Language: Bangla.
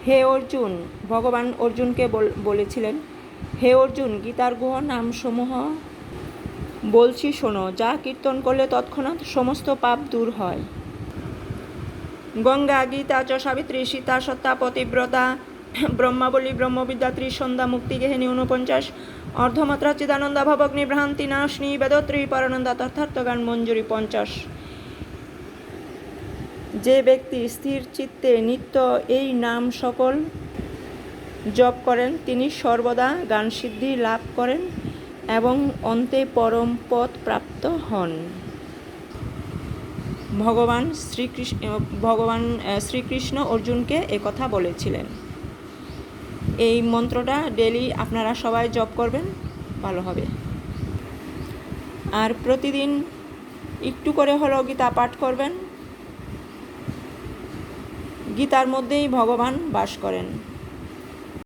হে অর্জুন, ভগবান অর্জুনকে বলেছিলেন, হে অর্জুন, গীতার গুহ নামসমূহ বলছি শোনো, যা কীর্তন করলে তৎক্ষণাৎ সমস্ত পাপ দূর হয়। গঙ্গা, গীতা চ সাবিত্রী, সীতা, সত্তা, পতিব্রতা, ব্রহ্মাবলী, ব্রহ্মবিদ্যা, ত্রিসন্ধ্যা, মুক্তিগেহিনী 49, অর্ধমাত্রা, চিদানন্দা, ভবগ্নি, ভ্রান্তি নাশিনী, বেদত্রী, পরানন্দা, তথার্থগান মঞ্জুরি 50। যে ব্যক্তি স্থির চিত্তে নিত্য এই নাম সকল জপ করেন, তিনি সর্বদা জ্ঞানসিদ্ধি লাভ করেন এবং অন্তে পরম পদ প্রাপ্ত হন। ভগবান শ্রীকৃষ্ণ অর্জুনকে একথা বলেছিলেন। এই মন্ত্রটা ডেলি আপনারা সবাই জপ করবেন, ভালো হবে। আর প্রতিদিন একটু করে হলেও গীতা পাঠ করবেন। গীতার মধ্যেই ভগবান বাস করেন।